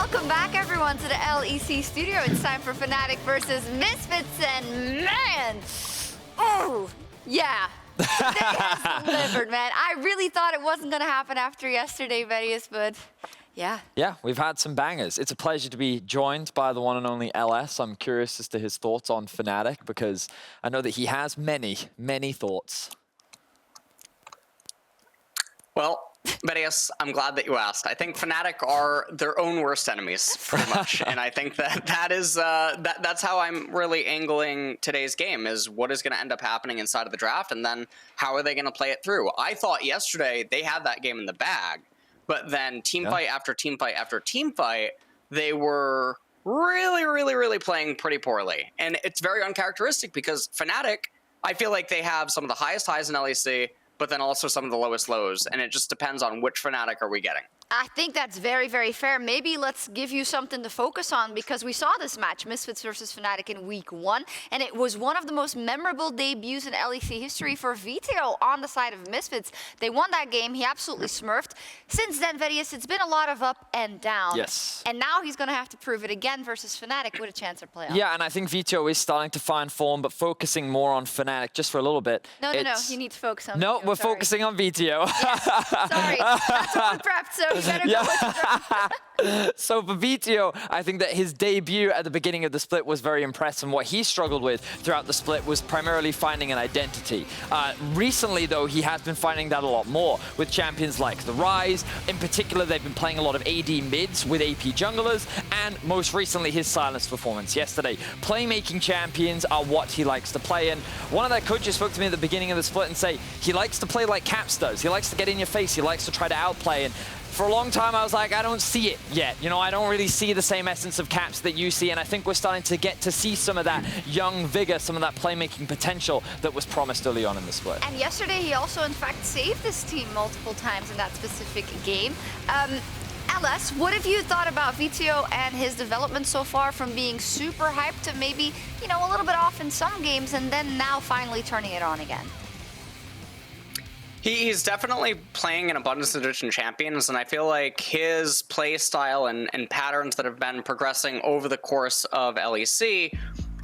Welcome back, everyone, to the LEC studio. It's time for Fnatic versus Misfits, and man, oh, yeah. Today has delivered, man. I really thought it wasn't going to happen after yesterday, Vedius, but yeah. Yeah, we've had some bangers. It's a pleasure to be joined by the one and only LS. I'm curious as to his thoughts on Fnatic, because I know that he has many, many thoughts. Well, Vedius, I'm glad that you asked. I think Fnatic are their own worst enemies, pretty much. And I think that's how I'm really angling today's game, is what is going to end up happening inside of the draft, and then how are they going to play it through. I thought yesterday they had that game in the bag, but then team fight after team fight after team fight, they were really playing pretty poorly. And it's very uncharacteristic, because Fnatic, I feel like they have some of the highest highs in LEC, but then also some of the lowest lows, and it just depends on which Fnatic are we getting. I think that's very, very fair. Maybe let's give you something to focus on, because we saw this match, Misfits versus Fnatic, in week 1, and it was one of the most memorable debuts in LEC history for Vetheo on the side of Misfits. They won that game. He absolutely smurfed. Since then, Vedius, it's been a lot of up and down. Yes. And now he's going to have to prove it again versus Fnatic with a chance at playoff. Yeah, and I think Vetheo is starting to find form, but focusing more on Fnatic just for a little bit. No, you need to focus on No, Vetheo, we're sorry. focusing on Vetheo. Yes, sorry, that's what we prepped, so you better go with the So for Vetheo, I think that his debut at the beginning of the split was very impressive, and what he struggled with throughout the split was primarily finding an identity. Recently, though, he has been finding that a lot more with champions like the Ryze. In particular, they've been playing a lot of AD mids with AP junglers, and most recently, his silence performance yesterday. Playmaking champions are what he likes to play, and one of their coaches spoke to me at the beginning of the split and say he likes to play like Caps does. He likes to get in your face. He likes to try to outplay, and for a long time, I was like, I don't see it yet. You know, I don't really see the same essence of Caps that you see, and I think we're starting to get to see some of that young vigor, some of that playmaking potential that was promised early on in the split. And yesterday, he also, in fact, saved his team multiple times in that specific game. LS, what have you thought about Vetheo and his development so far, from being super hyped to maybe, you know, a little bit off in some games, and then now finally turning it on again? He's definitely playing in Abundance Edition Champions, and I feel like his play style and patterns that have been progressing over the course of LEC,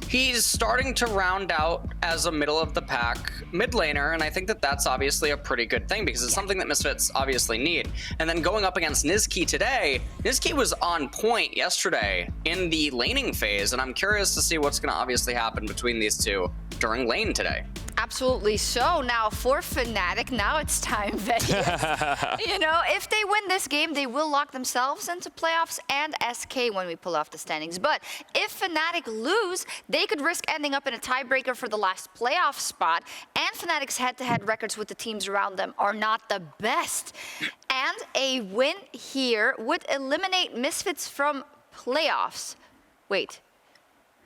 he's starting to round out as a middle-of-the-pack mid laner, and I think that that's obviously a pretty good thing, because it's something that Misfits obviously need. And then going up against Nisqy today, Nisqy was on point yesterday in the laning phase, and I'm curious to see what's going to obviously happen between these two during lane today. Absolutely. So now for Fnatic, now it's time, Vedius. You know, if they win this game, they will lock themselves into playoffs and SK when we pull off the standings. But if Fnatic lose, they could risk ending up in a tiebreaker for the last playoff spot. And Fnatic's head-to-head records with the teams around them are not the best. And a win here would eliminate Misfits from playoffs. Wait.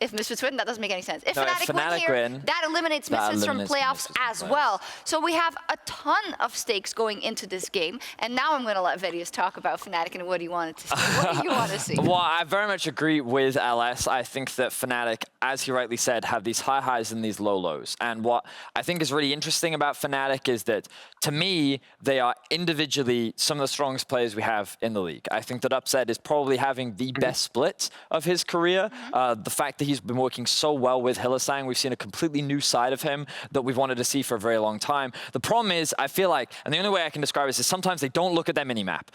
If Misfits win, that doesn't make any sense. If Fnatic win, that eliminates Misfits from playoffs as well. So we have a ton of stakes going into this game. And now I'm going to let Vedius talk about Fnatic and what he wanted to see. What do you want to see? Well, I very much agree with LS. I think that Fnatic, as he rightly said, have these high highs and these low lows. And what I think is really interesting about Fnatic is that, to me, they are individually some of the strongest players we have in the league. I think that Upset is probably having the best split of his career. The fact that he's been working so well with Hylissang. We've seen a completely new side of him that we've wanted to see for a very long time. The problem is, I feel like, and the only way I can describe this is sometimes they don't look at their minimap.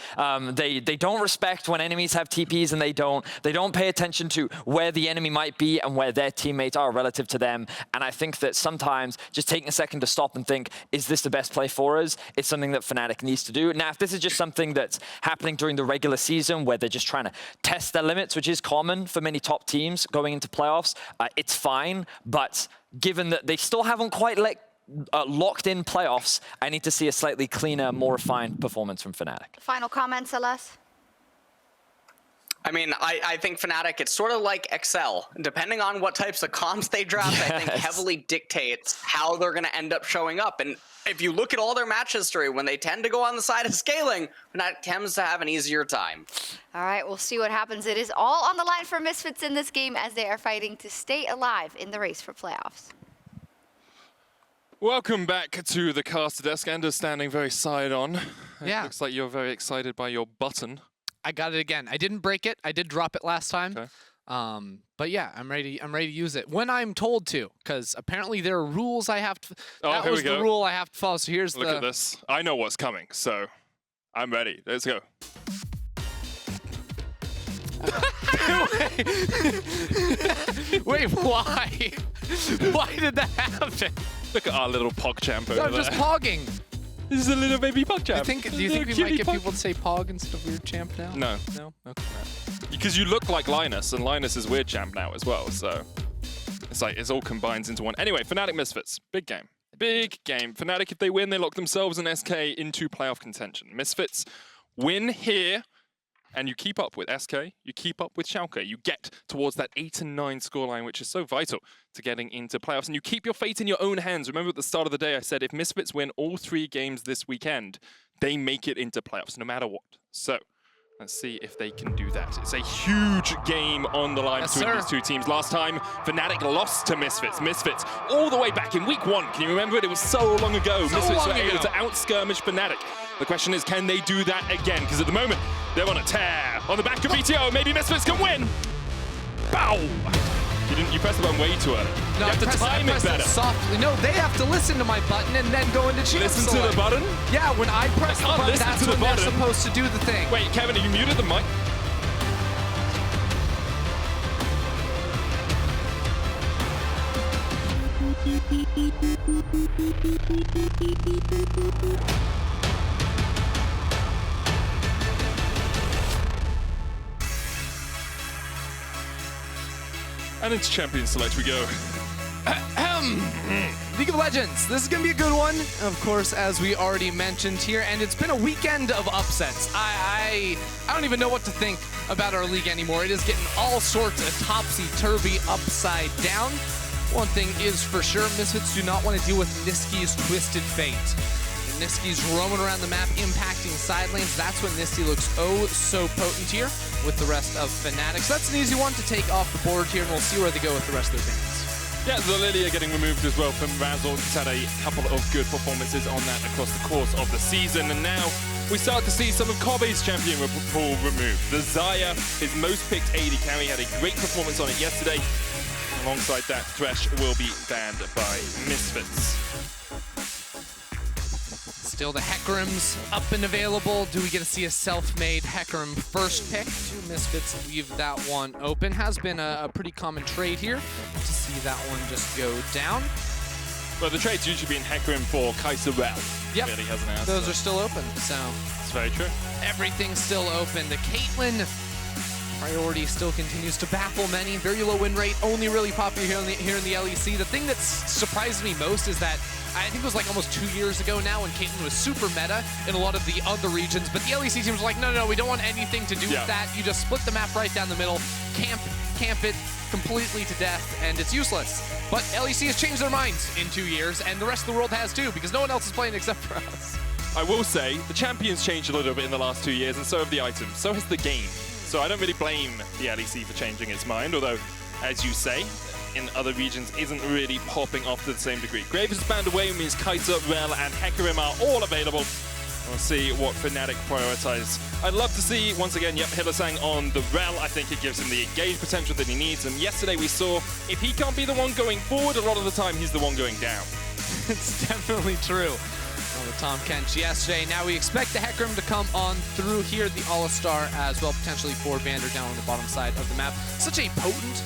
They don't respect when enemies have TPs, and they don't pay attention to where the enemy might be and where their teammates are relative to them. And I think that sometimes just taking a second to stop and think, is this the best play for us? It's something that Fnatic needs to do. Now, if this is just something that's happening during the regular season where they're just trying to test their limits, which is common for many top teams going into playoffs, it's fine. But given that they still haven't quite locked in playoffs, I need to see a slightly cleaner, more refined performance from Fnatic. Final comments, LS? I mean, I think Fnatic, it's sort of like Excel. Depending on what types of comps they draft, I think heavily dictates how they're going to end up showing up. And if you look at all their match history, when they tend to go on the side of scaling, Fnatic tends to have an easier time. All right, we'll see what happens. It is all on the line for Misfits in this game as they are fighting to stay alive in the race for playoffs. Welcome back to the caster desk. Anders standing very side on. Yeah. It looks like you're very excited by your button. I got it again. I didn't break it. I did drop it last time. Okay. But yeah, I'm ready to use it when I'm told to, because apparently there are rules I have to. That here was we go. the rule I have to follow. So here's Look at this. I know what's coming, so I'm ready. Let's go. Wait, why? Why did that happen? Look at our little PogChamp over I'm there. just pogging. This is a little baby PogChamp. Do you think we might get people to say pog instead of weird champ now? No. No? Okay. Because you look like Linus, and Linus is weird champ now as well, so it's like it's all combines into one. Anyway, Fnatic Misfits, big game. Big game. Fnatic, if they win, they lock themselves and SK into playoff contention. Misfits win here, and you keep up with SK, you keep up with Schalke. You get towards that 8 and 9 scoreline, which is so vital to getting into playoffs. And you keep your fate in your own hands. Remember at the start of the day, I said if Misfits win all 3 games this weekend, they make it into playoffs, no matter what. So let's see if they can do that. It's a huge game on the line between these two teams. Last time, Fnatic lost to Misfits. Misfits all the way back in week 1. Can you remember it? It was so long ago. Misfits were able to out-skirmish Fnatic. The question is, can they do that again? Because at the moment, they're on a tear. On the back of Vetheo, maybe Misfits can win. Bow! You pressed the button way too early. No, you have to time it better. Softly. No, they have to listen to my button and then go into champ Listen select. to the button? Yeah, when I press the button, that's when they're supposed to do the thing. Wait, Kevin, have you muted the mic? And into Champion Select we go. League of Legends. This is going to be a good one, of course, as we already mentioned here, and it's been a weekend of upsets. I don't even know what to think about our league anymore. It is getting all sorts of topsy-turvy, upside down. One thing is for sure, Misfits do not want to deal with Nisqy's twisted fate. When Nisqy's roaming around the map, impacting side lanes, that's when Nisqy looks oh so potent here with the rest of Fnatic. So that's an easy one to take off the board here, and we'll see where they go with the rest of their bans. Yeah, the Lilia getting removed as well from Razork. He's had a couple of good performances on that across the course of the season. And now we start to see some of Kobbe's champion pool removed. The Xayah, his most picked AD carry, had a great performance on it yesterday. Alongside that, Thresh will be banned by Misfits. Still the Hecarims up and available. Do we get to see a self-made Hecarim first pick? Two Misfits leave that one open. Has been a pretty common trade here to see that one just go down. But the trade's usually been Hecarim for Kai'Sa Rell. Yep, Really hasn't asked. Those are still open, so. It's very true. Everything's still open. The Caitlyn priority still continues to baffle many. Very low win rate, only really popular here in the LEC. The thing that surprised me most is that I think it was like almost 2 years ago now when Caitlyn was super meta in a lot of the other regions, but the LEC teams were like, no, we don't want anything to do with that. You just split the map right down the middle, camp it completely to death, and it's useless. But LEC has changed their minds in 2 years, and the rest of the world has too, because no one else is playing except for us. I will say, the champions changed a little bit in the last 2 years, and so have the items. So has the game. So I don't really blame the LEC for changing its mind, although, as you say, in other regions isn't really popping off to the same degree. Graves is banned away, means Kai'Sa, Rell, and Hecarim are all available. We'll see what Fnatic prioritize. I'd love to see, once again, Hylissang on the Rell. I think it gives him the engage potential that he needs. And yesterday we saw, if he can't be the one going forward, a lot of the time he's the one going down. It's definitely true. Well, the Tom Kench yesterday. Now we expect the Hecarim to come on through here, the Alistar as well, potentially for VandeR down on the bottom side of the map. Such a potent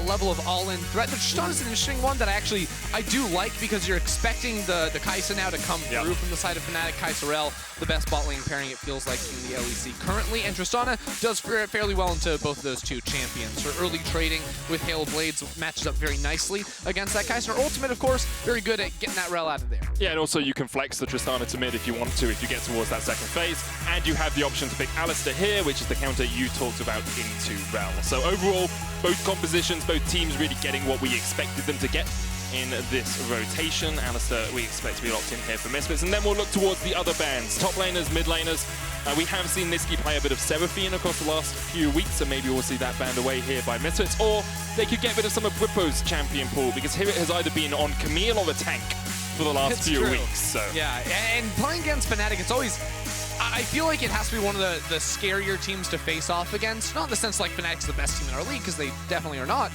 level of all-in threat. The Tristana is an interesting one that I do like, because you're expecting the Kai'Sa now to come through from the side of Fnatic. Kai'Sa Rell, the best bot lane pairing it feels like in the LEC currently, and Tristana does fairly well into both of those two champions. Her early trading with Hail Blades matches up very nicely against that Kai'Sa. Her ultimate, of course, very good at getting that Rell out of there. Yeah, and also you can flex the Tristana to mid if you want to, if you get towards that second phase, and you have the option to pick Alistar here, which is the counter you talked about into Rell. So overall, both compositions, both teams really getting what we expected them to get in this rotation. Alistar, we expect to be locked in here for Misfits, and then we'll look towards the other bands. Top laners, mid laners. We have seen Nisqy play a bit of Seraphine across the last few weeks, so maybe we'll see that banned away here by Misfits, or they could get rid of some of Bwipo's champion pool, because HiRit has either been on Camille or a tank for the last few weeks. So. Yeah, and playing against Fnatic, it's always... I feel like it has to be one of the scarier teams to face off against. Not in the sense like Fnatic's the best team in our league, because they definitely are not,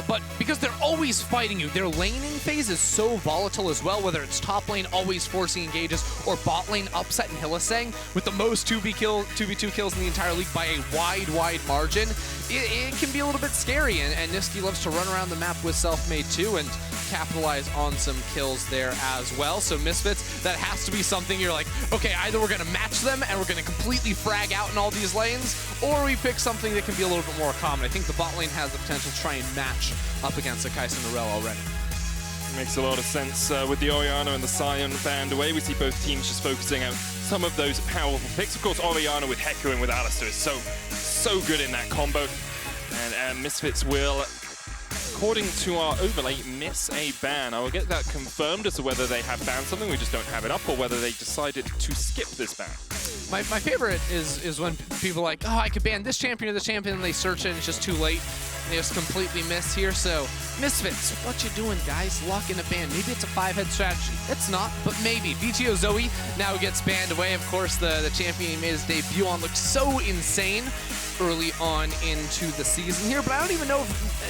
but because they're always fighting you. Their laning phase is so volatile as well, whether it's top lane always forcing engages or bot lane upset in Hylissang with the most 2v2 kills in the entire league by a wide margin. It can be a little bit scary, and Nisqy loves to run around the map with Selfmade too and capitalize on some kills there as well. So Misfits, that has to be something you're like, okay, either we're going to match them and we're going to completely frag out in all these lanes, or we pick something that can be a little bit more common. I think the bot lane has the potential to try and match up against the Kai'Sa and the Rell already. Makes a lot of sense with the Orianna and the Sion banned away. We see both teams just focusing out some of those powerful picks. Of course, Orianna with Hecarim with Alistar is so good in that combo. And Misfits will, according to our overlay, miss a ban. I will get that confirmed as to whether they have banned something, we just don't have it up, or whether they decided to skip this ban. My favorite is when people are like, oh, I could ban this champion or this champion, and they search it and it's just too late. And they just completely miss here. So, Misfits, what you doing, guys? Lock in a ban. Maybe it's a 5-head strategy. It's not, but maybe. Vetheo Zoe now gets banned away. Of course, the champion he made his debut on looked so insane early on into the season here, but I don't even know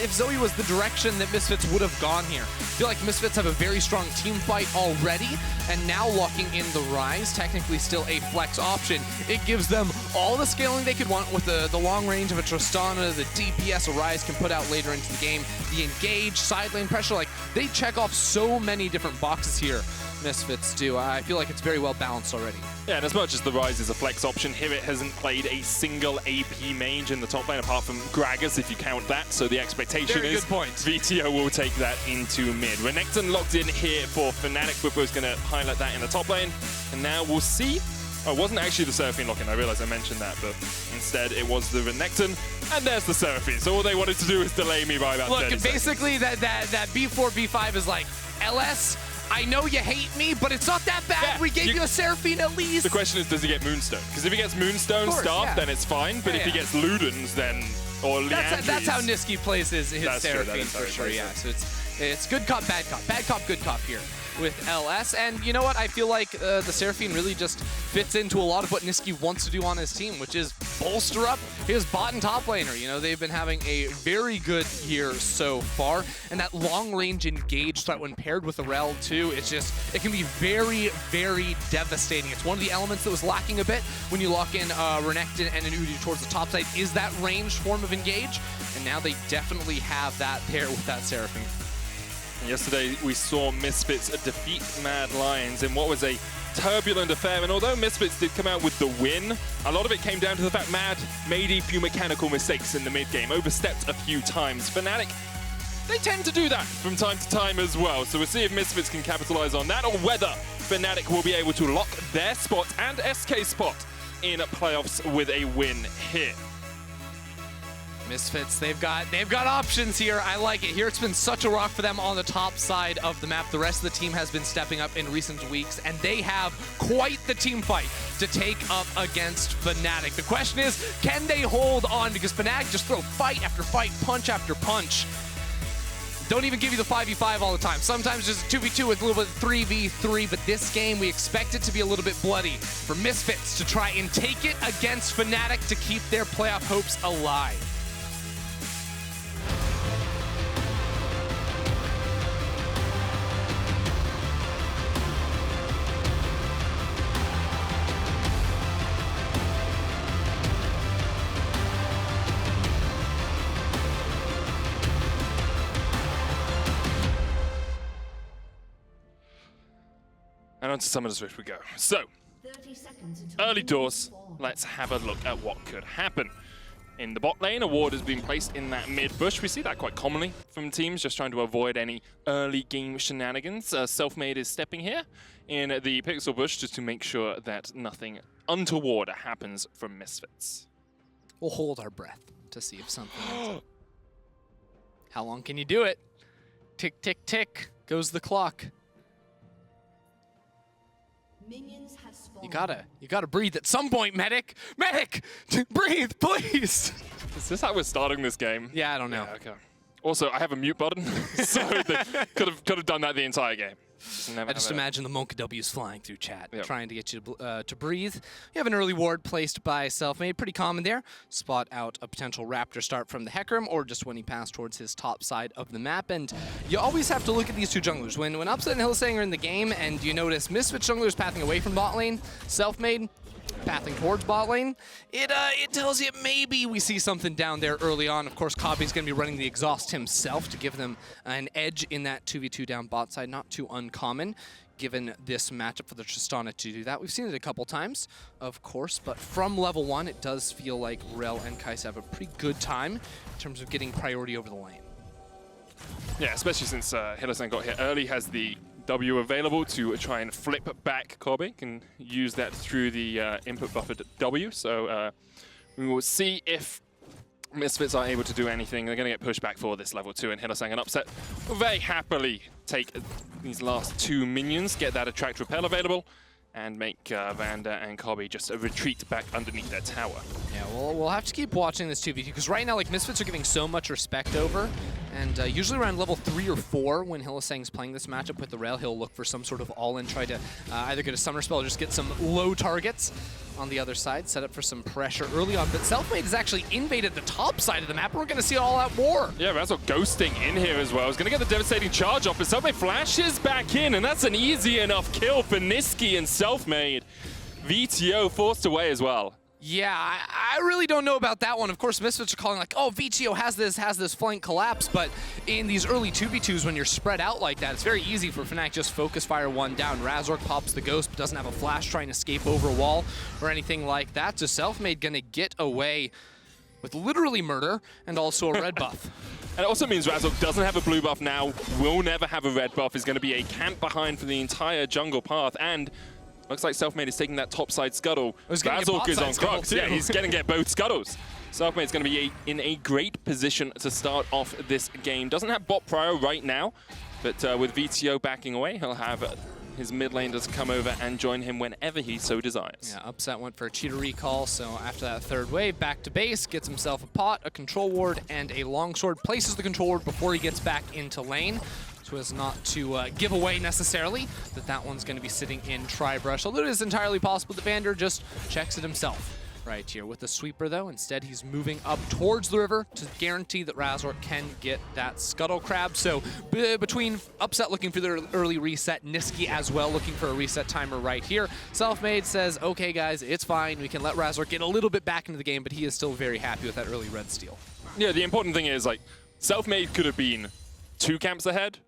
if Zoe was the direction that Misfits would have gone here. I feel like Misfits have a very strong team fight already, and now locking in the Ryze, technically still a flex option. It gives them all the scaling they could want with the long range of a Tristana, the DPS a Ryze can put out later into the game, the engage, side lane pressure, like they check off so many different boxes here. Misfits do. I feel like it's very well balanced already. Yeah, and as much as the Ryze is a flex option, HiRit hasn't played a single AP mage in the top lane apart from Gragas, if you count that. So the expectation is Vetheo will take that into mid. Renekton locked in here for Fnatic. Bwipo's going to highlight that in the top lane. And now we'll see. Oh, it wasn't actually the Seraphine lock-in. I realized I mentioned that, but instead it was the Renekton. And there's the Seraphine. So all they wanted to do is delay me by about 30 basically seconds. that B4, B5 is like, LS, I know you hate me, but it's not that bad. Yeah, we gave you a Seraphine at least. The question is, does he get Moonstone? Because if he gets Moonstone staff, then it's fine. But if he gets Ludens, then or Liandry's, that's how Nisqy plays his Seraphine for sure. Yeah, so it's good cop, bad cop, good cop here with LS. And you know what? I feel like the Seraphine really just fits into a lot of what Nisqy wants to do on his team, which is bolster up his bot and top laner. You know, they've been having a very good year so far, and that long-range engage threat when paired with the Rell too, it can be very, very devastating. It's one of the elements that was lacking a bit when you lock in Renekton and an Udyr towards the top side, is that ranged form of engage, and now they definitely have that there with that Seraphine. Yesterday, we saw Misfits defeat Mad Lions in what was a turbulent affair, and although Misfits did come out with the win, a lot of it came down to the fact Mad made a few mechanical mistakes in the mid-game, overstepped a few times. Fnatic, they tend to do that from time to time as well, so we'll see if Misfits can capitalize on that, or whether Fnatic will be able to lock their spot and SK spot in playoffs with a win here. Misfits, they've got options here. I like it. Here it's been such a rock for them on the top side of the map. The rest of the team has been stepping up in recent weeks, and they have quite the team fight to take up against Fnatic. The question is, can they hold on? Because Fnatic just throw fight after fight, punch after punch. Don't even give you the 5v5 all the time. Sometimes just 2v2 with a little bit of 3v3, but this game we expect it to be a little bit bloody for Misfits to try and take it against Fnatic to keep their playoff hopes alive. And on to Summoner's Rift we go. So, early doors, let's have a look at what could happen. In the bot lane, a ward has been placed in that mid bush. We see that quite commonly from teams just trying to avoid any early game shenanigans. Selfmade is stepping here in the pixel bush just to make sure that nothing untoward happens from Misfits. We'll hold our breath to see if something ends up. How long can you do it? Tick, tick, tick goes the clock. You gotta breathe at some point, medic! Medic! Breathe, please! Is this how we're starting this game? Yeah, I don't know. Yeah, okay. Also, I have a mute button, so they could have done that the entire game. Never I just have a- imagine the Monka W's flying through chat, Yep. trying to get you to breathe. You have an early ward placed by Selfmade, pretty common there. Spot out a potential Raptor start from the Hecarim, or just when he passed towards his top side of the map. And you always have to look at these two junglers. When Upset and Hylissang are in the game, and you notice Misfits junglers pathing away from bot lane, Selfmade pathing towards bot lane, it tells you maybe we see something down there early on. Of course, Kobbe's going to be running the exhaust himself to give them an edge in that 2v2 down bot side. Not too uncommon, given this matchup for the Tristana to do that. We've seen it a couple times, of course, but from level 1, it does feel like Rell and Kai'Sa have a pretty good time in terms of getting priority over the lane. Yeah, especially since Hylissang got here early, has the W available to try and flip back Kobbe. Can use that through the input buffered W. So we will see if Misfits are able to do anything. They're going to get pushed back for this level 2, and Hylissang and Upset will very happily take these last 2 minions, get that Attract Repel available, and make VandeR and Kobbe just a retreat back underneath their tower. Yeah, we'll have to keep watching this 2v2, because right now, like, Misfits are giving so much respect over, and usually around level 3 or 4, when Hylissang's playing this matchup with the Rell, he'll look for some sort of all-in, try to either get a summer spell or just get some low targets on the other side, set up for some pressure early on. But Selfmade has actually invaded the top side of the map. We're going to see all-out war. Yeah, Razork ghosting in here as well. He's going to get the devastating charge off, but Selfmade flashes back in, and that's an easy enough kill for Nisqy and Selfmade. Vetheo forced away as well. Yeah, I really don't know about that one. Of course, Misfits are calling like, oh, Vetheo has this flank collapse, but in these early 2v2s, when you're spread out like that, it's very easy for Fnatic just focus fire one down. Razork pops the ghost, but doesn't have a flash trying to escape over a wall or anything like that. So Selfmade gonna get away with literally murder and also a red buff. And it also means Razork doesn't have a blue buff now, will never have a red buff, is going to be a camp behind for the entire jungle path, and looks like Selfmade is taking that topside scuttle. Razork is on Crux. Yeah, he's going to get both scuttles. Selfmade's going to be in a great position to start off this game. Doesn't have bot prior right now, but with Vetheo backing away, he'll have his mid laners come over and join him whenever he so desires. Yeah, Upset went for a cheater recall, so after that third wave, back to base, gets himself a pot, a control ward, and a longsword. Places the control ward before he gets back into lane, so as not to give away necessarily that one's going to be sitting in Tri-Brush. Although it is entirely possible that VandeR just checks it himself right here with the sweeper, though. Instead, he's moving up towards the river to guarantee that Razork can get that scuttle crab. So between Upset looking for the early reset, Nisqy as well looking for a reset timer right here, Selfmade says, okay, guys, it's fine. We can let Razork get a little bit back into the game, but he is still very happy with that early red steal. Yeah, the important thing is, like, Selfmade could have been 2 camps ahead.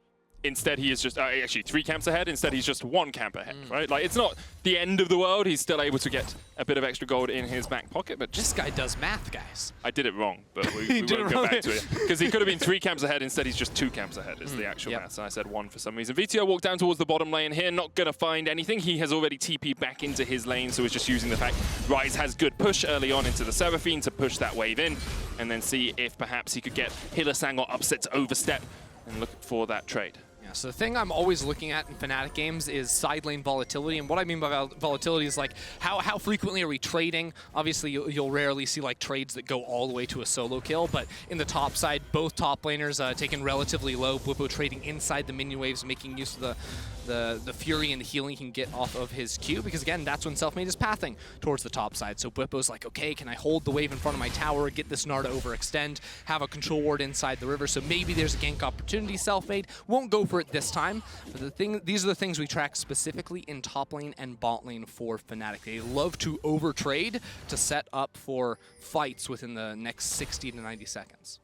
Instead, he is just actually 3 camps ahead. Instead, he's just 1 camp ahead, right? Like, it's not the end of the world. He's still able to get a bit of extra gold in his back pocket, but This guy does math, guys. I did it wrong, but we won't go back to it. Because he could have been 3 camps ahead. Instead, he's just 2 camps ahead is the actual maths. And I said 1 for some reason. Vetheo walked down towards the bottom lane here, not going to find anything. He has already TP'd back into his lane, so he's just using the fact Ryze has good push early on into the Seraphine to push that wave in, and then see if perhaps he could get Hylissang or Upset to overstep and look for that trade. So the thing I'm always looking at in Fnatic games is side lane volatility, and what I mean by volatility is like how frequently are we trading? Obviously, you'll rarely see like trades that go all the way to a solo kill, but in the top side, both top laners taken relatively low. Bwipo trading inside the minion waves, making use of the fury and the healing he can get off of his Q, because again, that's when Selfmade is pathing towards the top side. So Bwipo's like, okay, can I hold the wave in front of my tower, get this Gnar to overextend, have a control ward inside the river, so maybe there's a gank opportunity. Selfmade won't go for it this time, but these are the things we track specifically in top lane and bot lane for Fnatic. They love to overtrade to set up for fights within the next 60 to 90 seconds.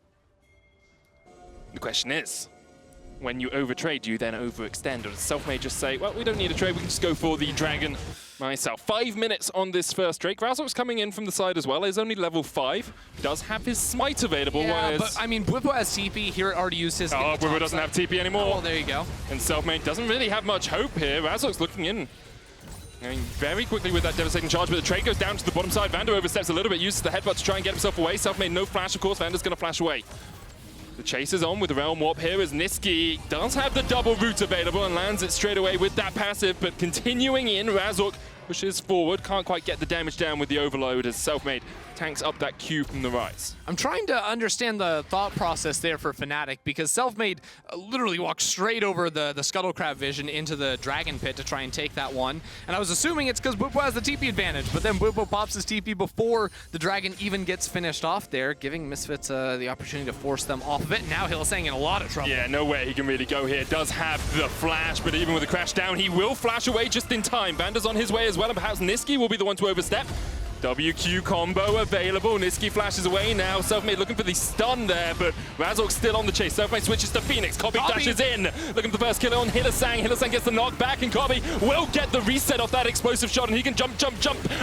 The question is, when you overtrade, do you then overextend? Or does Selfmade just say, well, we don't need a trade, we can just go for the dragon myself? 5 minutes on this first Drake. Razork's coming in from the side as well. He's only level 5. Does have his smite available. Yeah, but I mean, Bwipo has TP. HiRit already used his. Oh, Bwipo doesn't have TP anymore. Oh, well, there you go. And Selfmade doesn't really have much hope here. Razork's looking in. Going very quickly with that devastating charge, but the trade goes down to the bottom side. VandeR oversteps a little bit, uses the headbutt to try and get himself away. Selfmade no flash, of course. VandeR's going to flash away. The chase is on with the Realm Warp here as Nisqy does have the double root available and lands it straight away with that passive, but continuing in, Razork pushes forward, can't quite get the damage down with the overload as Selfmade tanks up that Q from the Ryze. I'm trying to understand the thought process there for Fnatic, because Selfmade literally walked straight over the Scuttle Crab vision into the Dragon Pit to try and take that one. And I was assuming it's because Bwipo has the TP advantage, but then Bwipo pops his TP before the Dragon even gets finished off there, giving Misfits the opportunity to force them off of it. Now Hylissang in a lot of trouble. Yeah, no way he can really go here. Does have the flash, but even with the crash down, he will flash away just in time. VandeR's on his way as well, and perhaps Nisqy will be the one to overstep. WQ combo available. Nisqy flashes away now. Selfmade looking for the stun there, but Razork still on the chase. Selfmade switches to Phoenix. Kobbe dashes in, looking for the first kill on Hylissang. Hylissang gets the knock back, and Kobbe will get the reset off that explosive shot, and he can jump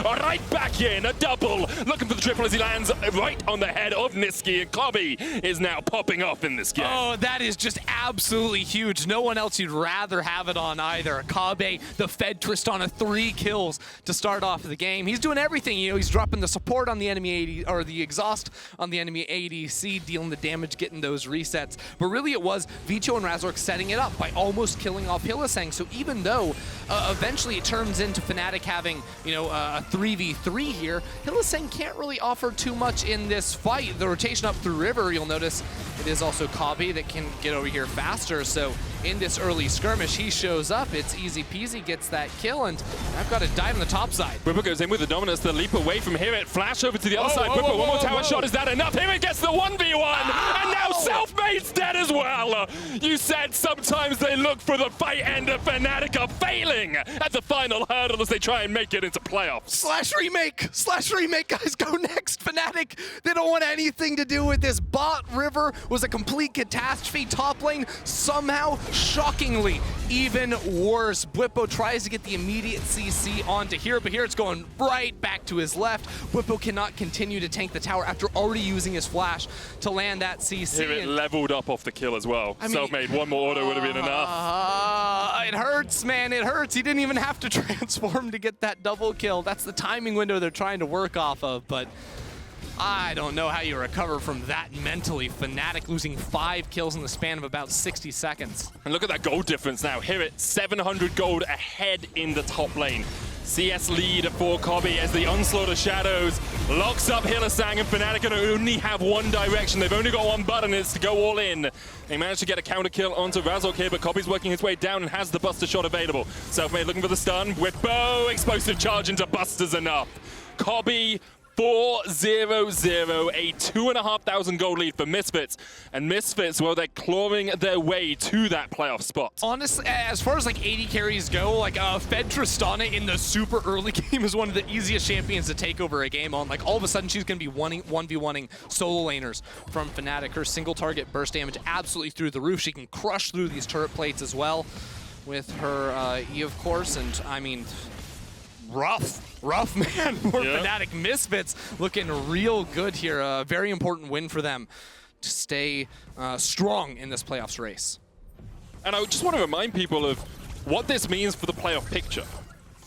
right back in. A double. Looking for the triple as he lands right on the head of Nisqy, and Kobbe is now popping off in this game. Oh, that is just absolutely huge. No one else you'd rather have it on either. Kobbe, the Fed Tristana, 3 kills to start off the game. He's doing everything. You know, he's dropping the support on the enemy AD, or the exhaust on the enemy ADC, dealing the damage, getting those resets. But really it was Vetheo and Razork setting it up by almost killing off Hylissang. So even though eventually it turns into Fnatic having, you know, a 3v3 here, Hylissang can't really offer too much in this fight. The rotation up through river, you'll notice it is also Kobbe that can get over here faster. So in this early skirmish, he shows up. It's easy peasy, gets that kill, and I've got to dive on the top side. Bwipo goes in with the dominance, the leap away from HiRit, flash over to the other side. Bwipo, one more tower shot, is that enough? HiRit gets the 1v1, and now Selfmade's dead as well. You said sometimes they look for the fight end, of Fnatic are failing at the final hurdle as they try and make it into playoffs. Slash remake, guys, go next. Fnatic, they don't want anything to do with this. Bot river was a complete catastrophe. Top lane, somehow, shockingly, even worse. Bwipo tries to get the immediate CC onto here, but here it's going right back to his left. Bwipo cannot continue to tank the tower after already using his flash to land that CC. HiRit leveled up off the kill as well. I mean, Selfmade, one more auto would have been enough. It hurts, man, it hurts. He didn't even have to transform to get that double kill. That's the timing window they're trying to work off of, but I don't know how you recover from that mentally. Fnatic losing 5 kills in the span of about 60 seconds. And look at that gold difference now. HiRit, 700 gold ahead in the top lane. CS lead for Kobbe as the onslaught of shadows locks up Hylissang, and Fnatic can only have one direction. They've only got one button, and it's to go all in. They managed to get a counter kill onto Razork here, but Kobbe's working his way down and has the Buster shot available. Selfmade looking for the stun. Bwipo, explosive charge into Buster's enough. Kobbe 4-0-0, a 2,500 gold lead for Misfits. And Misfits, well, they're clawing their way to that playoff spot. Honestly, as far as like AD carries go, like Fed Tristana in the super early game is one of the easiest champions to take over a game on. Like all of a sudden she's going to be 1v1ing solo laners from Fnatic. Her single target burst damage absolutely through the roof. She can crush through these turret plates as well with her E, of course. And I mean, rough man for Fnatic. Misfits looking real good here. A very important win for them to stay strong in this playoffs race. And I just want to remind people of what this means for the playoff picture.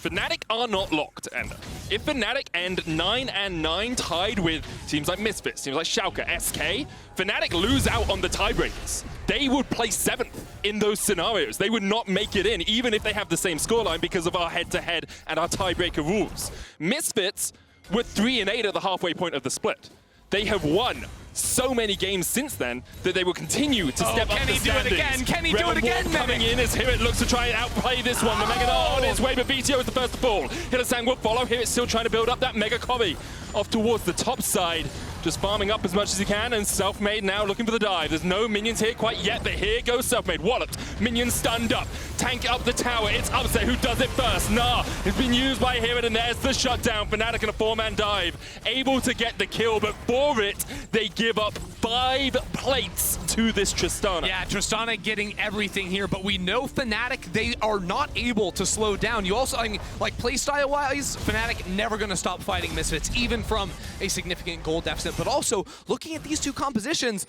Fnatic are not locked, Ender. If Fnatic end 9-9 tied with teams like Misfits, teams like Schalke, SK, Fnatic lose out on the tiebreakers. They would place 7th in those scenarios. They would not make it in, even if they have the same scoreline, because of our head-to-head and our tiebreaker rules. Misfits were 3-8 at the halfway point of the split. They have won so many games since then that they will continue to step up the standings. Can he do it again? Can he do it again, coming in as HiRit looks to try and outplay this one. The Mega Gnar on his way, but Vetheo is the first to fall. Hylissang will follow. HiRit's still trying to build up that Mega Kobbe off towards the top side. Just farming up as much as he can, and Selfmade now looking for the dive. There's no minions here quite yet, but here goes Selfmade. Walloped, minions stunned up, tank up the tower. It's Upset who does it first. Gnar has been used by HiRit, and there's the shutdown. Fnatic in a 4-man dive, able to get the kill, but for it, they give up 5 plates to this Tristana. Yeah, Tristana getting everything here, but we know Fnatic, they are not able to slow down. You also, I mean, like playstyle-wise, Fnatic never going to stop fighting Misfits, even from a significant gold deficit. But also, looking at these two compositions,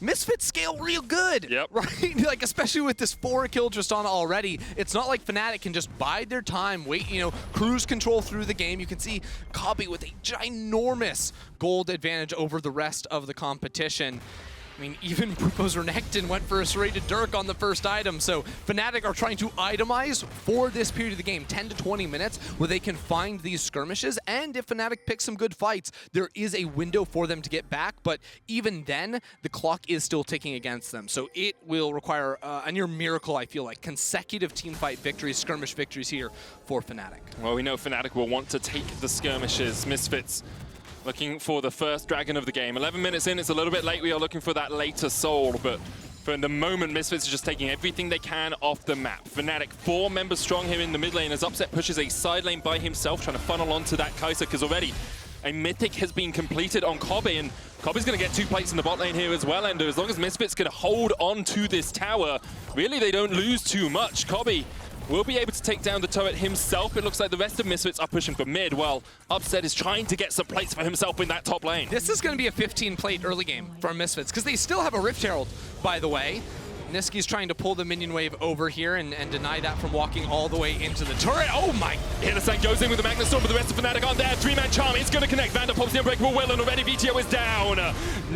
Misfits scale real good, right? Like, especially with this 4-kill Tristana already. It's not like Fnatic can just bide their time, wait, you know, cruise control through the game. You can see Kobbe with a ginormous gold advantage over the rest of the competition. I mean, even Bwipo's Renekton went for a serrated Dirk on the first item, so Fnatic are trying to itemize for this period of the game, 10 to 20 minutes, where they can find these skirmishes, and if Fnatic picks some good fights, there is a window for them to get back, but even then, the clock is still ticking against them, so it will require a near miracle, I feel like, consecutive teamfight victories, skirmish victories here for Fnatic. Well, we know Fnatic will want to take the skirmishes. Misfits looking for the first dragon of the game. 11 minutes in, it's a little bit late. We are looking for that later soul, but for the moment, Misfits are just taking everything they can off the map. Fnatic 4 members strong here in the mid lane as Upset pushes a side lane by himself, trying to funnel onto that Kai'Sa, because already a mythic has been completed on Kobbe, and Kobbe's going to get 2 plates in the bot lane here as well, and as long as Misfits can hold on to this tower, really they don't lose too much. Kobbe will be able to take down the turret himself. It looks like the rest of Misfits are pushing for mid, while Upset is trying to get some plates for himself in that top lane. This is going to be a 15-plate early game from Misfits, because they still have a Rift Herald, by the way. Nisqy's trying to pull the minion wave over here and deny that from walking all the way into the turret. Oh my! Hylissang goes in with the Magna Storm, but the rest of Fnatic aren't there. 3-man charm is going to connect. VandeR pops the Unbreakable Will, and already Vetheo is down.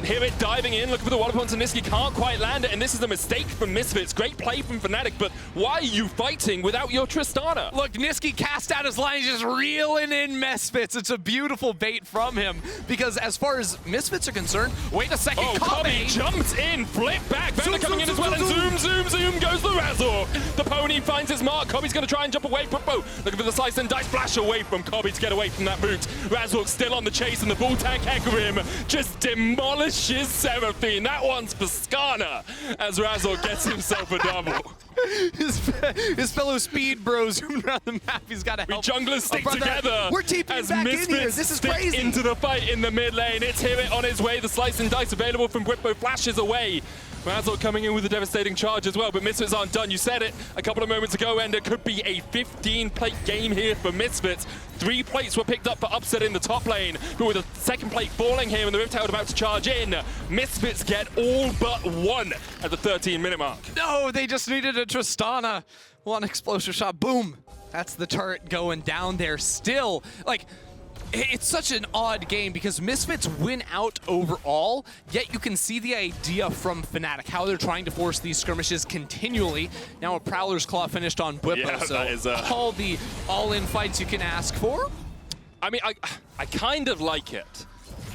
HiRit diving in, looking for the wallop onto Nisqy, can't quite land it, and this is a mistake from Misfits. Great play from Fnatic, but why are you fighting without your Tristana? Look, Nisqy cast out his line, he's just reeling in Misfits. It's a beautiful bait from him, because as far as Misfits are concerned, wait a second, Kobbe jumps in, flip back, VandeR coming in as well, and zoom goes the Razork. The pony finds his mark. Kobbe's going to try and jump away. Bwipo looking for the slice and dice, flash away from Kobbe to get away from that boot. Razork still on the chase, and the bull tank Hecarim just demolishes Seraphine. That one's for Skarner as Razork gets himself a double. His fellow speed bros zooming around the map. He's got to help. We junglers stick together. We're TPing as back Misfits in here. This is crazy. Into the fight in the mid lane. It's HiRit on his way. The slice and dice available from Bwipo flashes away. Razork coming in with a devastating charge as well, but Misfits aren't done. You said it a couple of moments ago, and it could be a 15-plate game here for Misfits. 3 plates were picked up for Upset in the top lane, but with a second plate falling here and the Rift Herald about to charge in, Misfits get all but 1 at the 13-minute mark. No, they just needed a Tristana. One explosive shot, boom. That's the turret going down there still. Like, it's such an odd game because Misfits win out overall, yet you can see the idea from Fnatic, how they're trying to force these skirmishes continually. Now a Prowler's Claw finished on Bwipo, Yeah, so that is, all the all-in fights you can ask for. I mean, I kind of like it.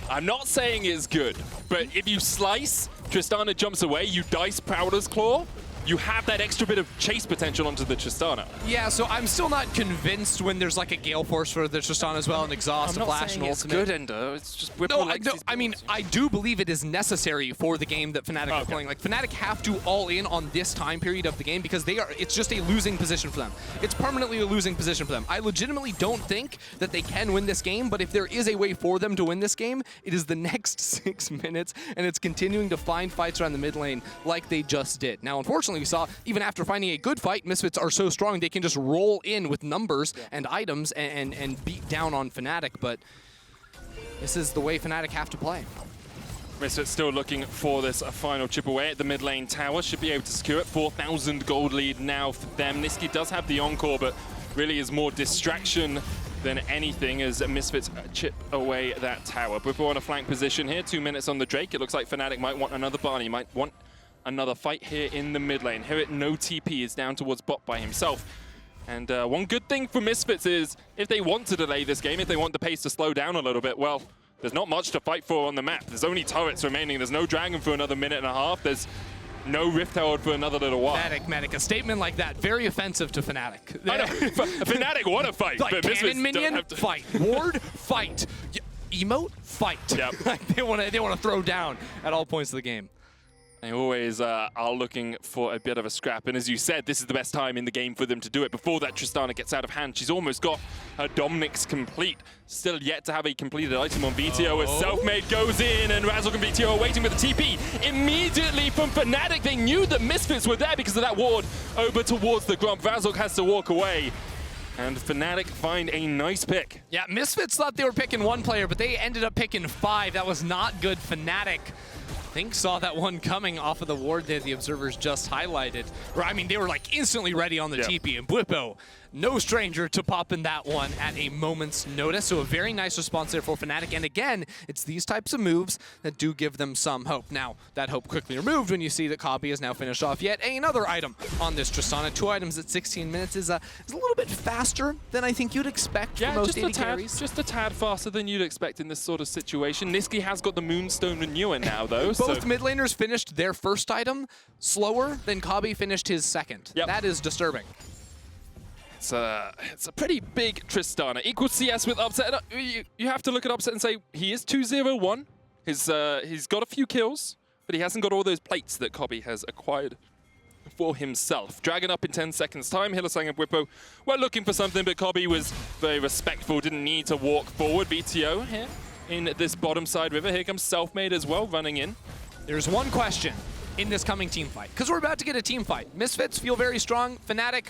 I'm not saying it's good, but if you slice, Tristana jumps away, you dice Prowler's Claw, you have that extra bit of chase potential onto the Tristana. Yeah, so I'm still not convinced when there's like a Gale Force for the Tristana as well, and Exhaust, a Flash, and Ultimate. It's good, Endo. It's just Bwipo No, I mean, I do believe it is necessary for the game that Fnatic are playing. Like, Fnatic have to all in on this time period of the game because it's just a losing position for them. It's permanently a losing position for them. I legitimately don't think that they can win this game, but if there is a way for them to win this game, it is the next 6 minutes, and it's continuing to find fights around the mid lane like they just did. Now, unfortunately, we saw, even after finding a good fight, Misfits are so strong they can just roll in with numbers and items and beat down on Fnatic, but this is the way Fnatic have to play. Misfits still looking for this final chip away at the mid lane tower. Should be able to secure it. 4,000 gold lead now for them. Nisqy does have the encore, but really is more distraction than anything as Misfits chip away that tower. Bwipo on a flank position here. 2 minutes on the Drake. It looks like Fnatic might want another Barney, might want another fight here in the mid lane. HiRit, no TP, is down towards bot by himself. And one good thing for Misfits is, if they want to delay this game, if they want the pace to slow down a little bit, well, there's not much to fight for on the map. There's only turrets remaining. There's no dragon for another minute and a half. There's no Rift Herald for another little while. Medic, a statement like that, very offensive to Fnatic. I know, Fnatic want to fight, like, but Misfits minion, don't have to. Fight. Ward, fight. Emote, fight. Yep. Like, they want to throw down at all points of the game. They always are looking for a bit of a scrap, and as you said, this is the best time in the game for them to do it. Before that Tristana gets out of hand, she's almost got her Dominic's complete. Still yet to have a completed item on Vetheo as Selfmade goes in, and Razork and Vetheo are waiting with the TP. Immediately from Fnatic, they knew that Misfits were there because of that ward over towards the Grump. Razork has to walk away. And Fnatic find a nice pick. Yeah, Misfits thought they were picking 1 player, but they ended up picking 5. That was not good. Fnatic, I think, saw that one coming off of the ward that the observers just highlighted. I mean, they were like instantly ready on the TP, and Bwipo no stranger to popping that one at a moment's notice. So a very nice response there for Fnatic. And again, it's these types of moves that do give them some hope. Now, that hope quickly removed when you see that Kobbe has now finished off yet another item on this Tristana. 2 items at 16 minutes is a little bit faster than I think you'd expect for most AD carries. Just a tad faster than you'd expect in this sort of situation. Nisqy has got the Moonstone Renewer now, though. Both mid laners finished their first item slower than Kobbe finished his second. Yep. That is disturbing. It's a pretty big Tristana. Equal CS with Upset. You have to look at Upset and say he is 2-0-1. He's got a few kills, but he hasn't got all those plates that Kobbe has acquired for himself. Dragon up in 10 seconds time. Hylissang and Bwipo were looking for something, but Kobbe was very respectful, didn't need to walk forward. Vetheo here in this bottom side river. Here comes Selfmade as well, running in. There's one question in this coming team fight, because we're about to get a team fight. Misfits feel very strong. Fnatic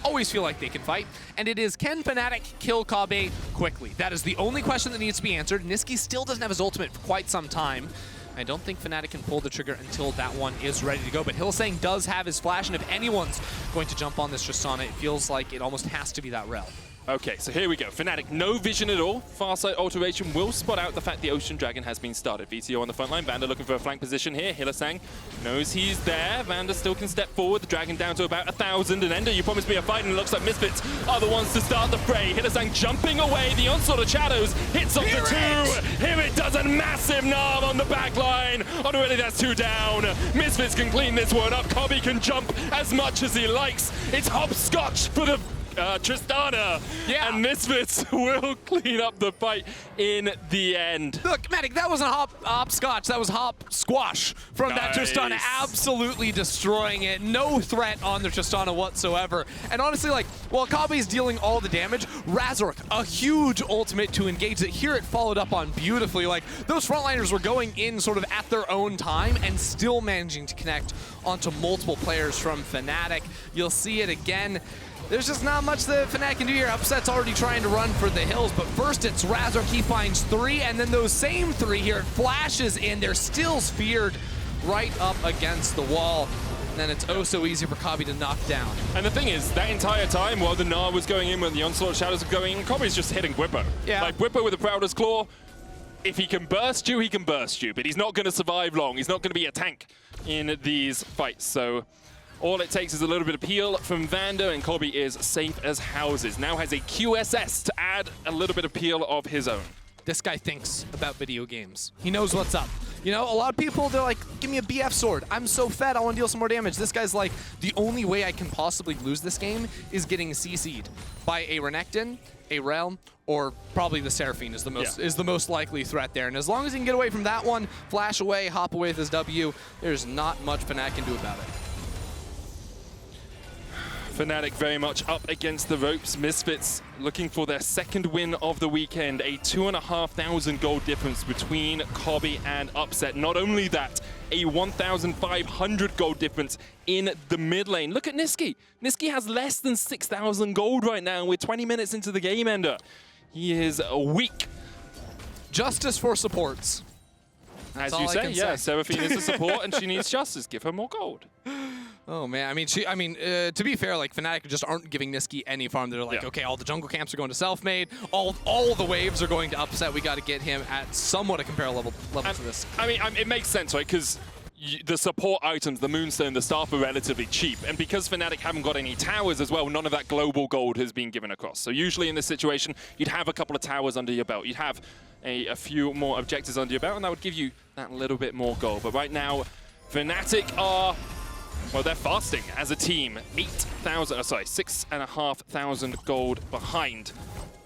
always feel like they can fight, and it is, can Fnatic kill Kobbe quickly? That is the only question that needs to be answered. Nisqy still doesn't have his ultimate for quite some time. I don't think Fnatic can pull the trigger until that one is ready to go, but Hylissang does have his flash, and if anyone's going to jump on this Tristana, it feels like it almost has to be that Rell. Okay, so here we go. Fnatic, no vision at all. Farsight alteration will spot out the fact the Ocean Dragon has been started. Vetheo on the front line. VandeR looking for a flank position here. Hylissang knows he's there. VandeR still can step forward. The Dragon down to about 1,000. And Ender, you promised me a fight, and it looks like Misfits are the ones to start the fray. Hylissang jumping away. The onslaught of shadows hits off the two. HiRit does a massive Gnar on the back line. Already that's 2 down. Misfits can clean this one up. Kobbe can jump as much as he likes. It's hopscotch for the Tristana, and Misfits will clean up the fight in the end. Look, Matic, that wasn't hopscotch, that was hop squash from that Tristana, absolutely destroying it. No threat on the Tristana whatsoever. And honestly, like, while Kobbe's dealing all the damage, Razork, a huge ultimate to engage that HiRit followed up on beautifully. Like, those frontliners were going in sort of at their own time and still managing to connect onto multiple players from Fnatic. You'll see it again. There's just not much that Fnatic can do here. Upset's already trying to run for the hills, but first it's Razork. He finds 3, and then those same 3 here, it flashes in. They're still speared right up against the wall. And then it's oh so easy for Kobbe to knock down. And the thing is, that entire time, while the Gnar was going in, when the Onslaught Shadows are going in, Kobbe's just hitting Bwipo. Yeah. Like, Bwipo with the Prowler's Claw, if he can burst you, he can burst you, but he's not going to survive long. He's not going to be a tank in these fights, so all it takes is a little bit of peel from VandeR, and Kobbe is safe as houses. Now has a QSS to add a little bit of peel of his own. This guy thinks about video games. He knows what's up. You know, a lot of people, they're like, give me a BF sword. I'm so fed, I want to deal some more damage. This guy's like, the only way I can possibly lose this game is getting CC'd by a Renekton, a Rell, or probably the Seraphine is the most likely threat there. And as long as he can get away from that one, flash away, hop away with his W, there's not much Fnatic can do about it. Fnatic very much up against the ropes. Misfits looking for their second win of the weekend. A 2,500 gold difference between Kobbe and Upset. Not only that, a 1,500 gold difference in the mid lane. Look at Nisqy. Nisqy has less than 6,000 gold right now. We're 20 minutes into the game, Ender. He is weak. Justice for supports. As you say, yeah, Seraphine is a support and she needs justice. Give her more gold. Oh man, to be fair, like Fnatic just aren't giving Nisqy any farm. They're like, okay, all the jungle camps are going to Selfmade, all the waves are going to Upset. We got to get him at somewhat a comparable level to this. I mean, it makes sense, right? Because the support items, the Moonstone, the Staff are relatively cheap. And because Fnatic haven't got any towers as well, none of that global gold has been given across. So usually in this situation, you'd have a couple of towers under your belt. You'd have a few more objectives under your belt, and that would give you that little bit more gold. But right now, Fnatic are, well, they're fasting as a team. 6,500 gold behind.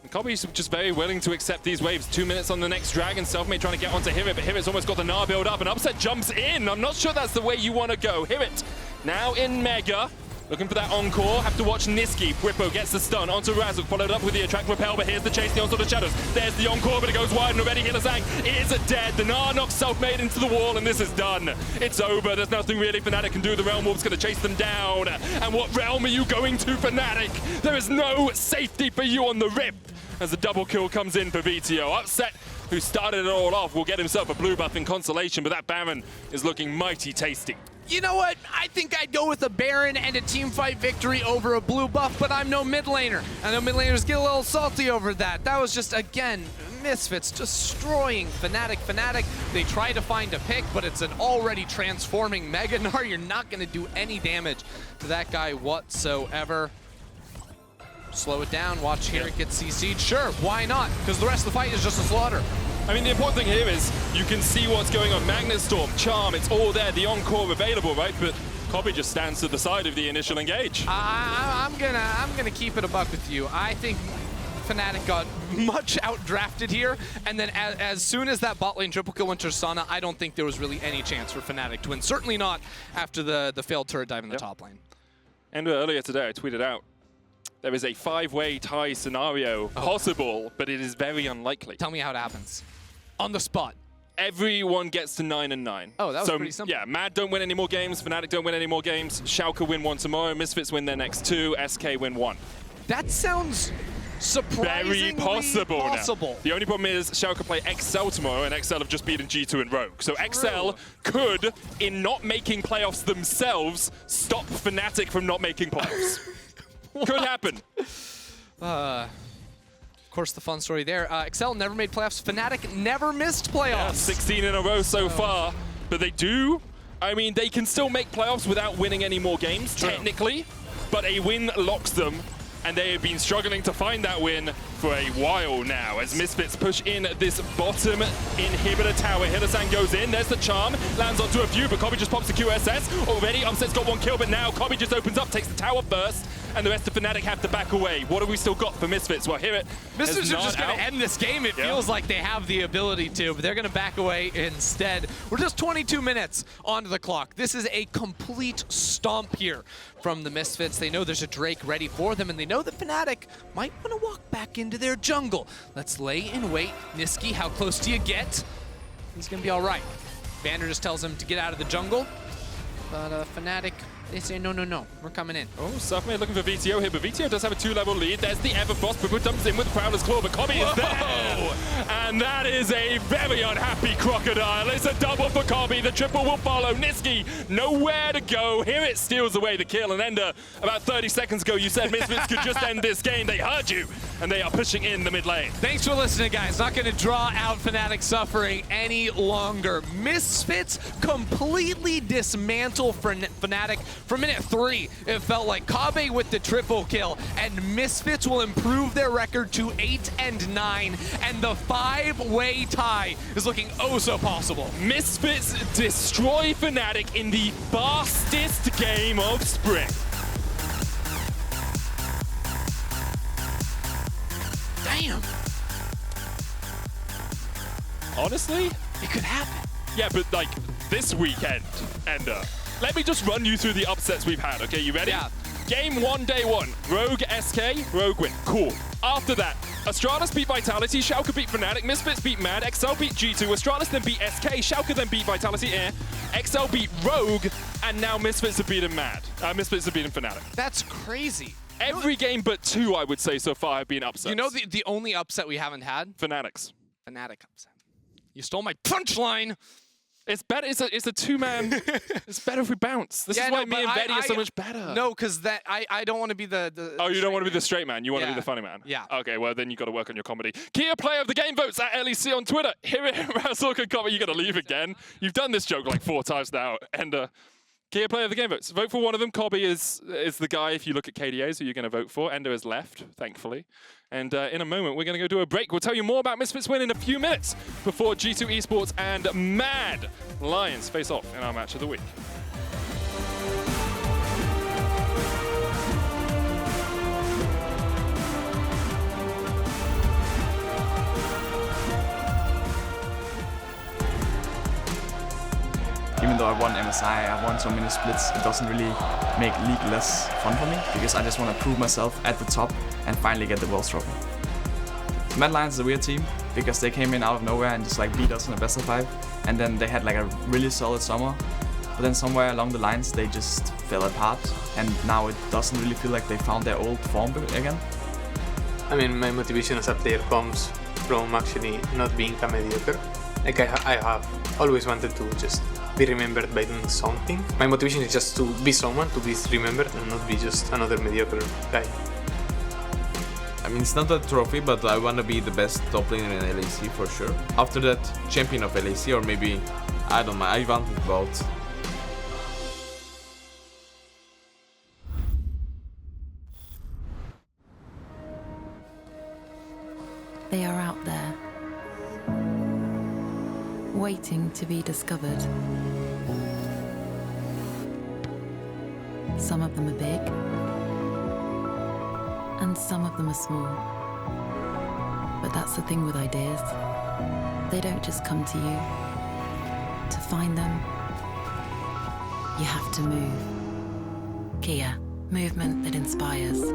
And Kobbe's just very willing to accept these waves. 2 minutes on the next Dragon. Selfmade trying to get onto HiRit, but HiRit's almost got the Gnar build up, and Upset jumps in. I'm not sure that's the way you want to go. HiRit now in Mega. Looking for that encore. Have to watch Nisqy. Bwipo gets the stun onto Razork, followed up with the attract repel, but here's the chase, the onslaught of shadows. There's the encore, but it goes wide, and already Hylissang is dead. The Gnar knocks Selfmade into the wall, and this is done. It's over. There's nothing really Fnatic can do. The Realm Wolf's going to chase them down. And what realm are you going to, Fnatic? There is no safety for you on the rip. As the double kill comes in for Vetheo. Upset, who started it all off, will get himself a blue buff in consolation, but that Baron is looking mighty tasty. You know what? I think I'd go with a Baron and a teamfight victory over a blue buff, but I'm no mid laner. I know mid laners get a little salty over that. That was just, again, Misfits destroying Fnatic. They try to find a pick, but it's an already transforming Mega Gnar. You're not going to do any damage to that guy whatsoever. Slow it down, watch HiRit get CC'd. Sure, why not? Because the rest of the fight is just a slaughter. I mean, the important thing here is you can see what's going on. Magnet Storm, Charm, it's all there, the encore available, right? But Kobbe just stands to the side of the initial engage. I'm gonna keep it a buck with you. I think Fnatic got much outdrafted here, and then as soon as that bot lane triple kill went to Tristana, I don't think there was really any chance for Fnatic to win. Certainly not after the failed turret dive in the top lane. And earlier today, I tweeted out, there is a 5-way tie scenario possible, but it is very unlikely. Tell me how it happens. On the spot. Everyone gets to 9-9. Oh, that was pretty simple. Yeah, Mad don't win any more games, Fnatic don't win any more games, Schalke win one tomorrow, Misfits win their next 2, SK win 1. That sounds surprisingly very possible possible. Now. The only problem is Schalke play XL tomorrow, and XL have just beaten G2 and Rogue. So XL could, in not making playoffs themselves, stop Fnatic from not making playoffs. Could happen. Of course, the fun story there. XL never made playoffs. Fnatic never missed playoffs. Yeah, 16 in a row so far. But they do. I mean, they can still make playoffs without winning any more games, technically. But a win locks them. And they have been struggling to find that win for a while now as Misfits push in this bottom inhibitor tower. Hylissang goes in, there's the charm, lands onto a few, but Kobbe just pops the QSS. Already, Upset's got 1 kill, but now Kobbe just opens up, takes the tower first, and the rest of Fnatic have to back away. What have we still got for Misfits? Well, HiRit Misfits are just going to end this game. It feels like they have the ability to, but they're going to back away instead. We're just 22 minutes onto the clock. This is a complete stomp here from the Misfits. They know there's a Drake ready for them, and they know that Fnatic might want to walk back into their jungle. Let's lay in wait. Nisqy, how close do you get? He's going to be all right. VandeR just tells him to get out of the jungle, but Fnatic, they say, no, we're coming in. Oh, Selfmade looking for Vetheo here, but Vetheo does have a 2-level lead. There's the Everfrost, but dumps in with Prowler's Claw, but Kobbe is there! And that is a very unhappy Crocodile. It's a double for Kobbe. The triple will follow. Nisqy, nowhere to go. HiRit steals away the kill, and Ender, about 30 seconds ago, you said Misfits could just end this game. They heard you, and they are pushing in the mid lane. Thanks for listening, guys. Not going to draw out Fnatic suffering any longer. Misfits completely dismantle Fnatic. For minute 3, it felt like Kobbe with the triple kill, and Misfits will improve their record to 8-9, and the 5-way tie is looking oh so possible. Misfits destroy Fnatic in the fastest game of spring. Damn. Honestly? It could happen. Yeah, but like this weekend, Ender. Let me just run you through the upsets we've had, okay? You ready? Yeah. Game 1, day 1. Rogue SK, Rogue win. Cool. After that, Astralis beat Vitality, Schalke beat Fnatic, Misfits beat Mad, XL beat G2, Astralis then beat SK, Schalke then beat Vitality, XL beat Rogue, and now Misfits have beaten Mad. Misfits have beaten Fnatic. That's crazy. Every game but 2, I would say, so far have been upsets. You know the only upset we haven't had? Fnatic's. Fnatic upset. You stole my punchline. It's better. It's a 2-man. It's better if we bounce. This is why me and Vedius are so much better. No, because that I don't want to be the Oh, you don't want to be the straight man. You want to be the funny man. Yeah. Okay, well then you got to work on your comedy. Key player of the game votes at LEC on Twitter. HiRit, Razork, and Kobbe. You got to leave again. You've done this joke like 4 times now. And Key player of the game votes. Vote for one of them. Kobbe is the guy. If you look at KDAs, who you're going to vote for. Ender has left, thankfully. And in a moment, we're going to go do a break. We'll tell you more about Misfits win in a few minutes before G2 Esports and Mad Lions face off in our match of the week. Even though I won MSI, I won so many splits, it doesn't really make League less fun for me, because I just want to prove myself at the top and finally get the World's Trophy. Mad Lions is a weird team, because they came in out of nowhere and just like beat us in a best of 5, and then they had like a really solid summer, but then somewhere along the lines they just fell apart, and now it doesn't really feel like they found their old form again. I mean, my motivation as a player comes from actually not being a mediocre. Like I have always wanted to just be remembered by doing something. My motivation is just to be someone, to be remembered, and not be just another mediocre guy. I mean, it's not a trophy, but I want to be the best top laner in LEC for sure. After that, champion of LEC, or maybe, I don't know, I want it both. They are out there, waiting to be discovered. Some of them are big, and some of them are small. But that's the thing with ideas. They don't just come to you. To find them, you have to move. Kia, movement that inspires.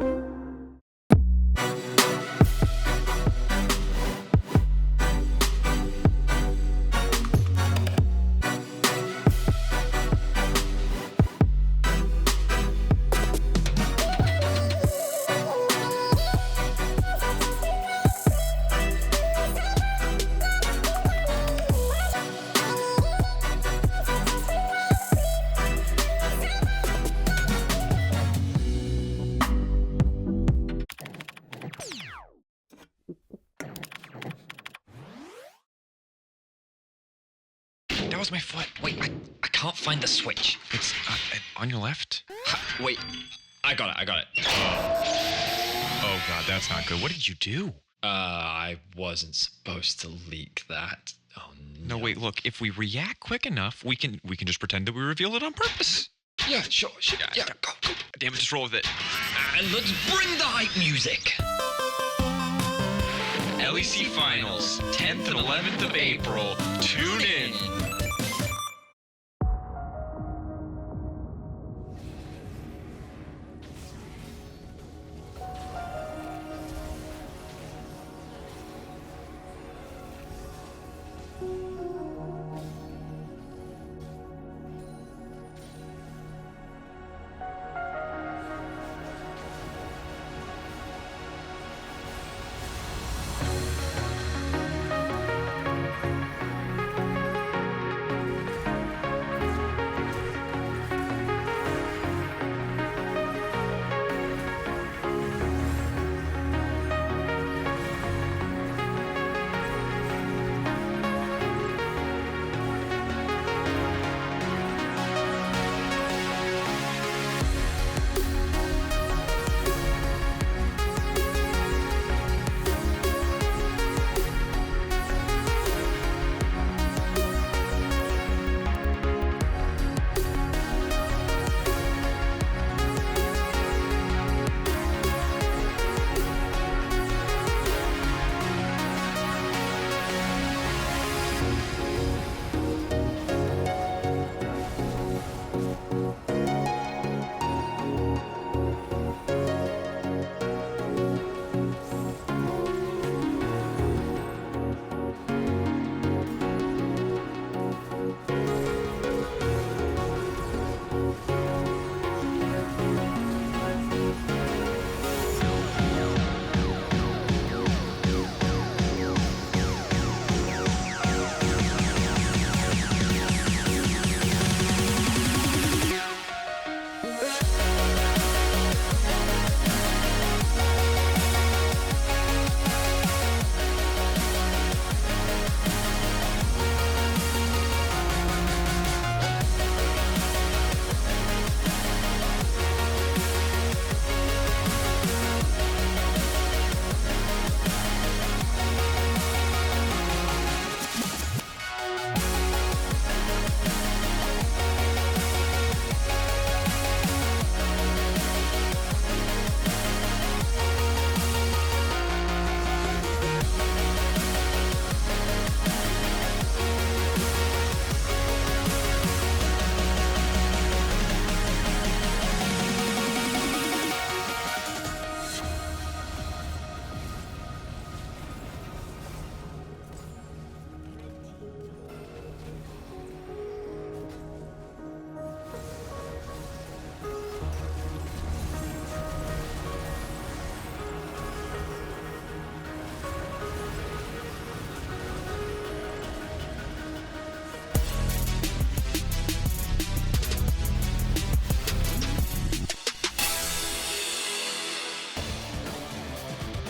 That was my foot. Wait, I can't find the switch. It's on your left? Wait, I got it. Oh god, that's not good. What did you do? I wasn't supposed to leak that. Oh no. No, wait, look, if we react quick enough, we can just pretend that we revealed it on purpose. Yeah, sure. Yeah, go. Damn it, just roll with it. And let's bring the hype music. LEC Finals, 10th and 11th of April. Tune in.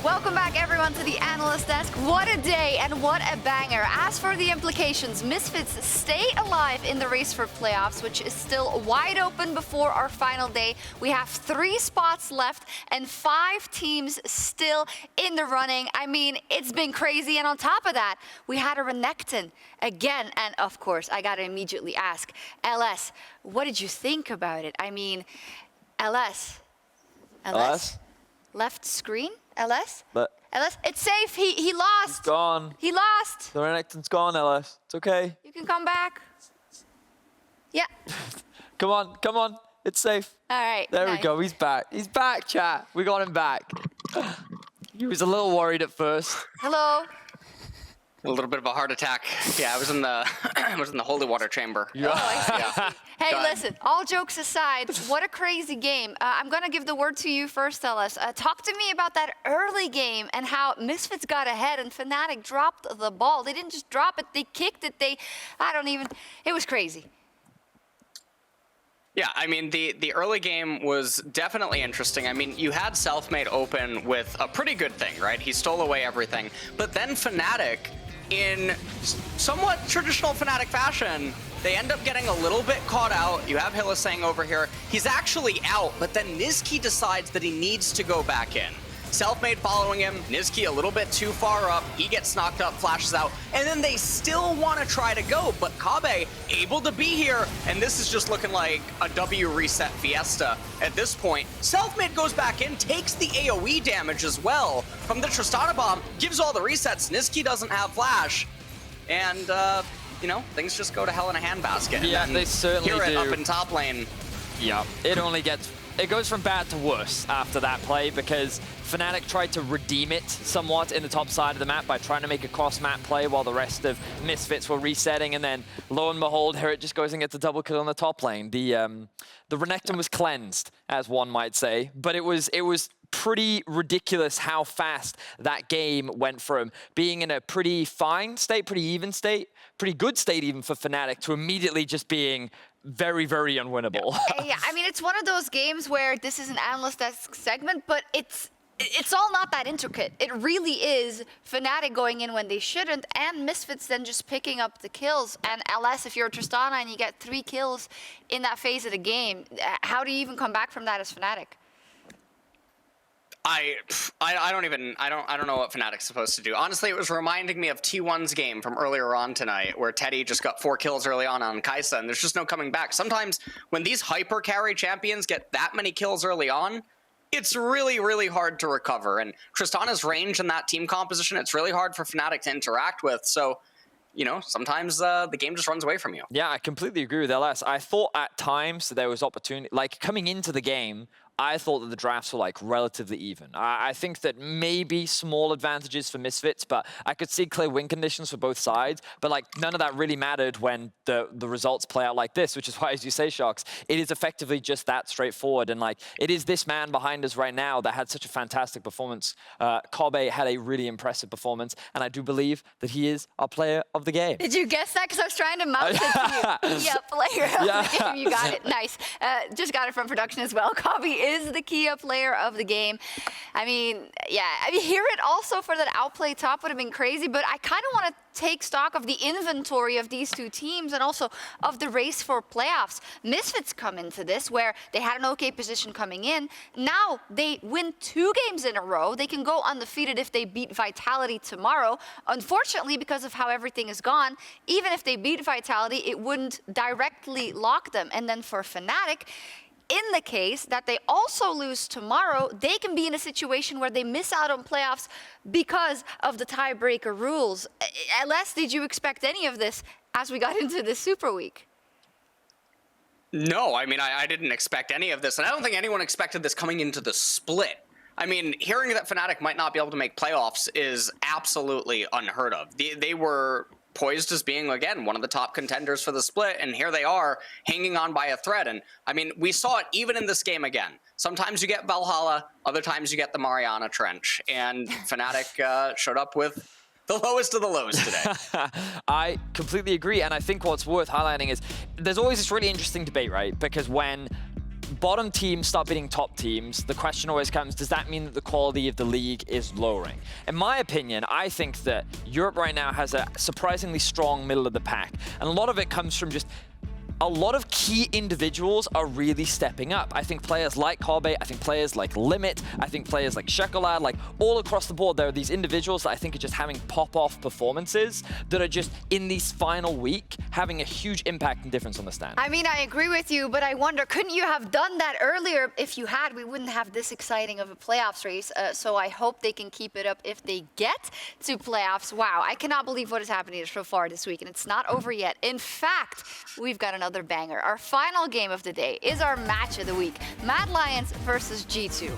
Welcome back, everyone, to the Analyst Desk. What a day and what a banger. As for the implications, Misfits stay alive in the race for playoffs, which is still wide open before our final day. We have 3 spots left and 5 teams still in the running. I mean, it's been crazy. And on top of that, we had a Renekton again. And of course, I got to immediately ask, LS, what did you think about it? I mean, LS? Left screen? LS? LS, it's safe. He lost. He's gone. He lost. The Renekton's gone, LS. It's okay. You can come back. Yeah. Come on. It's safe. All right. There nice. we go. He's back. He's back, chat. We got him back. He was a little worried at first. Hello. A little bit of a heart attack. Yeah, I was in the holy water chamber. Yeah. Oh, I see. Hey, listen, all jokes aside, what a crazy game. I'm going to give the word to you first, LS. Talk to me about that early game and how Misfits got ahead and Fnatic dropped the ball. They didn't just drop it, they kicked it. It was crazy. Yeah, I mean, the early game was definitely interesting. I mean, you had Selfmade open with a pretty good thing, right? He stole away everything. But then Fnatic, in somewhat traditional Fnatic fashion, they end up getting a little bit caught out. You have Hylissang over here. He's actually out, but then Nisqy decides that he needs to go back in. Selfmade following him, Nisqy a little bit too far up, he gets knocked up, flashes out, and then they still want to try to go, but Kobbe able to be here, and this is just looking like a W reset fiesta at this point. Selfmade goes back in, takes the AoE damage as well from the Tristana bomb, gives all the resets, Nisqy doesn't have flash, and you know, things just go to hell in a handbasket. Yeah, they certainly do. HiRit up in top lane. Yeah, it goes from bad to worse after that play because Fnatic tried to redeem it somewhat in the top side of the map by trying to make a cross-map play while the rest of Misfits were resetting, and then lo and behold, HiRit just goes and gets a double kill on the top lane. The Renekton was cleansed, as one might say, but it was pretty ridiculous how fast that game went from being in a pretty fine state, pretty even state, pretty good state even for Fnatic, to immediately just being very, very unwinnable. Yeah, I mean, it's one of those games where this is an Analyst Desk segment, but it's all not that intricate. It really is Fnatic going in when they shouldn't, and Misfits then just picking up the kills. And LS, if you're a Tristana and you get 3 kills in that phase of the game, how do you even come back from that as Fnatic? I don't know what Fnatic's supposed to do. Honestly, it was reminding me of T1's game from earlier on tonight, where Teddy just got 4 kills early on Kai'Sa, and there's just no coming back. Sometimes when these hyper carry champions get that many kills early on, it's really, really hard to recover. And Tristana's range in that team composition, it's really hard for Fnatic to interact with. So, you know, sometimes the game just runs away from you. Yeah, I completely agree with LS. I thought at times there was opportunity, like coming into the game, I thought that the drafts were like relatively even. I think that maybe small advantages for Misfits, but I could see clear win conditions for both sides. But like none of that really mattered when the results play out like this, which is why, as you say, Sjokz, it is effectively just that straightforward. And like it is this man behind us right now that had such a fantastic performance. Kobbe had a really impressive performance, and I do believe that he is our player of the game. Did you guess that? Because I was trying to mouth it to you. Yeah, player of the game. You got it. Nice. Just got it from production as well. Kobbe is the key player of the game. I mean, yeah. I mean, HiRit also for that outplay top would have been crazy, but I kind of want to take stock of the inventory of these two teams and also of the race for playoffs. Misfits come into this where they had an okay position coming in. Now they win 2 games in a row. They can go undefeated if they beat Vitality tomorrow. Unfortunately, because of how everything is gone, even if they beat Vitality, it wouldn't directly lock them. And then for Fnatic, in the case that they also lose tomorrow, they can be in a situation where they miss out on playoffs because of the tiebreaker rules. LS, did you expect any of this as we got into this Super Week? No, I mean, I didn't expect any of this, and I don't think anyone expected this coming into the split. I mean, hearing that Fnatic might not be able to make playoffs is absolutely unheard of. They were poised as being, again, one of the top contenders for the split, and here they are hanging on by a thread. And I mean, we saw it even in this game again. Sometimes you get Valhalla, other times you get the Mariana Trench, and Fnatic showed up with the lowest of the lows today. I completely agree, and I think what's worth highlighting is there's always this really interesting debate, right? Because when bottom teams start beating top teams, the question always comes, does that mean that the quality of the league is lowering? In my opinion, I think that Europe right now has a surprisingly strong middle of the pack. And a lot of it comes from just a lot of key individuals are really stepping up. I think players like Kobbe, I think players like Limit, I think players like Sjokz, like all across the board, there are these individuals that I think are just having pop-off performances that are just in this final week having a huge impact and difference on the stand. I mean, I agree with you, but I wonder, couldn't you have done that earlier? If you had, we wouldn't have this exciting of a playoffs race. So I hope they can keep it up if they get to playoffs. Wow, I cannot believe what is happening so far this week, and it's not over yet. In fact, we've got another banger. Our final game of the day is our match of the week. Mad Lions versus G2.